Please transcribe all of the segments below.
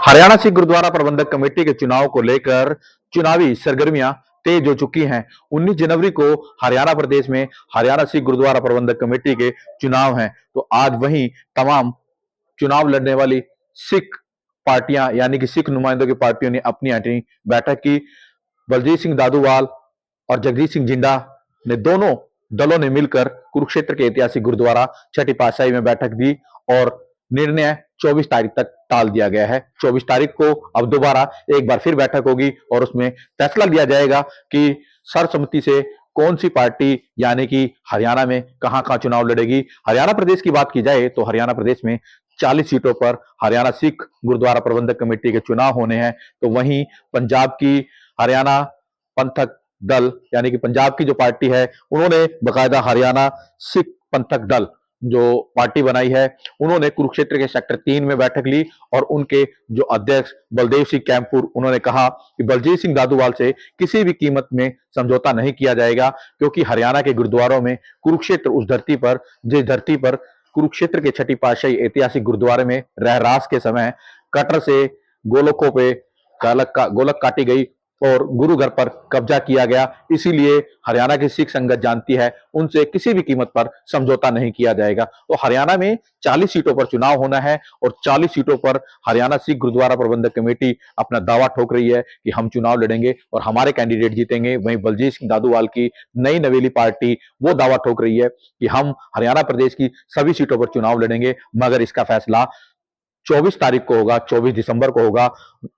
हरियाणा सिख गुरुद्वारा प्रबंधक कमेटी के चुनाव को लेकर चुनावी सरगर्मियां तेज हो चुकी हैं। 19 जनवरी को हरियाणा प्रदेश में हरियाणा सिख गुरुद्वारा प्रबंधक कमेटी के चुनाव हैं। तो आज वहीं तमाम चुनाव लड़ने वाली सिख पार्टियां यानी कि सिख नुमाइंदों की पार्टियों ने अपनी अपनी बैठक की। बलजीत सिंह दादूवाल और जगजीत सिंह जिंडा ने दोनों दलों ने मिलकर कुरुक्षेत्र के ऐतिहासिक गुरुद्वारा छठी पातशाही में बैठक दी और निर्णय 24 तारीख तक टाल दिया गया है। 24 तारीख को अब दोबारा एक बार फिर बैठक होगी और उसमें फैसला लिया जाएगा कि सर्वसम्मति से कौन सी पार्टी यानी कि हरियाणा में कहां कहां चुनाव लड़ेगी। हरियाणा प्रदेश की बात की जाए तो हरियाणा प्रदेश में 40 सीटों पर हरियाणा सिख गुरुद्वारा प्रबंधक कमेटी के चुनाव होने हैं। तो वहीं पंजाब की हरियाणा पंथक दल यानी कि पंजाब की जो पार्टी है उन्होंने बकायदा हरियाणा सिख पंथक दल जो पार्टी बनाई है, उन्होंने कुरुक्षेत्र के सेक्टर 3 में बैठक ली और उनके जो अध्यक्ष बलदेव सिंह कैंपुर उन्होंने कहा कि बलजीत सिंह दादूवाल से किसी भी कीमत में समझौता नहीं किया जाएगा, क्योंकि हरियाणा के गुरुद्वारों में कुरुक्षेत्र उस धरती पर जिस धरती पर कुरुक्षेत्र के छठी पातशाही ऐतिहासिक गुरुद्वारे में रहरास के समय कटर से गोलकों पे गोलक काटी गई और गुरु घर पर कब्जा किया गया। इसीलिए हरियाणा की सिख संगत जानती है उनसे किसी भी कीमत पर समझौता नहीं किया जाएगा। तो हरियाणा में 40 सीटों पर चुनाव होना है और 40 सीटों पर हरियाणा सिख गुरुद्वारा प्रबंधक कमेटी अपना दावा ठोक रही है कि हम चुनाव लड़ेंगे और हमारे कैंडिडेट जीतेंगे। वहीं बलजीत सिंह दादूवाल की नई नवेली पार्टी वो दावा ठोक रही है कि हम हरियाणा प्रदेश की सभी सीटों पर चुनाव लड़ेंगे, मगर इसका फैसला 24 तारीख को होगा, 24 दिसंबर को होगा।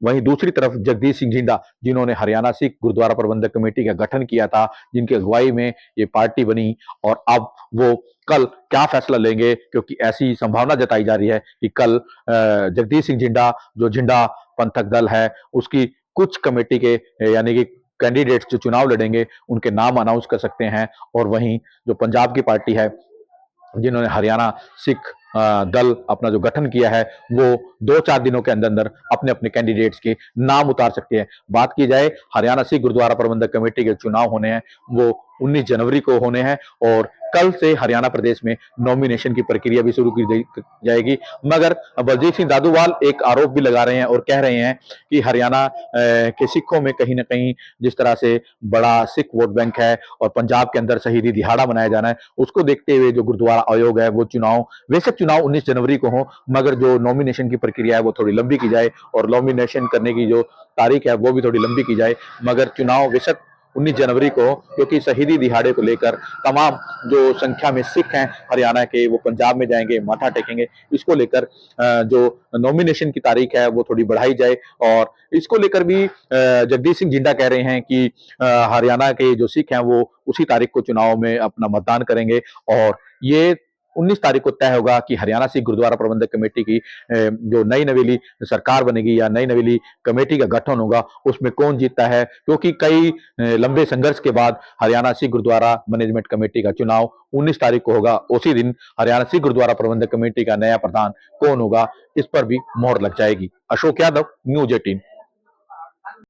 वहीं दूसरी तरफ जगदीश सिंह जिंदा, जिन्होंने हरियाणा सिख गुरुद्वारा प्रबंधक कमेटी का गठन किया था, जिनकी अगुवाई में ये पार्टी बनी, और अब वो कल क्या फैसला लेंगे, क्योंकि ऐसी संभावना जताई जा रही है कि कल जगदीश सिंह जिंडा जो जिंडा पंथक दल है उसकी कुछ कमेटी के यानी कि कैंडिडेट्स जो चुनाव लड़ेंगे उनके नाम अनाउंस कर सकते हैं। और वहीं जो पंजाब की पार्टी है जिन्होंने हरियाणा सिख दल अपना जो गठन किया है वो 2-4 दिनों के अंदर अंदर अपने अपने कैंडिडेट्स के नाम उतार सकते हैं। बात की जाए हरियाणा सिख गुरुद्वारा प्रबंधक कमेटी के चुनाव होने हैं वो 19 जनवरी को होने हैं और कल से हरियाणा प्रदेश में नॉमिनेशन की प्रक्रिया भी शुरू की जाएगी। मगर बलजीत सिंह दादूवाल एक आरोप भी लगा रहे हैं और कह रहे हैं कि हरियाणा के सिखों में कहीं ना कहीं जिस तरह से बड़ा सिख वोट बैंक है और पंजाब के अंदर शहीदी दिहाड़ा मनाया जाना है, उसको देखते हुए जो गुरुद्वारा आयोग है वो चुनाव, वैसे चुनाव 19 जनवरी को हो, मगर जो नॉमिनेशन की प्रक्रिया है वो थोड़ी लंबी की जाए और नॉमिनेशन करने की जो तारीख है वो भी थोड़ी लंबी की जाए। मगर चुनाव बेशक 19 जनवरी को हो, क्योंकि शहीदी दिहाड़े को लेकर तमाम जो संख्या में सिख हैं हरियाणा के वो पंजाब में जाएंगे, माथा टेकेंगे। इसको लेकर जो नॉमिनेशन की तारीख है वो थोड़ी बढ़ाई जाए। और इसको लेकर भी जगदीश सिंह जिंडा कह रहे हैं कि हरियाणा के जो सिख हैं वो उसी तारीख को चुनाव में अपना मतदान करेंगे और ये 19 तारीख को तय होगा कि हरियाणा सिख गुरुद्वारा प्रबंधक कमेटी की जो नई नवेली सरकार बनेगी या नई नवेली कमेटी का गठन होगा उसमें कौन जीतता है, क्योंकि कई लंबे संघर्ष के बाद हरियाणा सिख गुरुद्वारा मैनेजमेंट कमेटी का चुनाव 19 तारीख को होगा। उसी दिन हरियाणा सिख गुरुद्वारा प्रबंधक कमेटी का नया प्रधान कौन होगा इस पर भी मोहर लग जाएगी। अशोक यादव, न्यूज 18।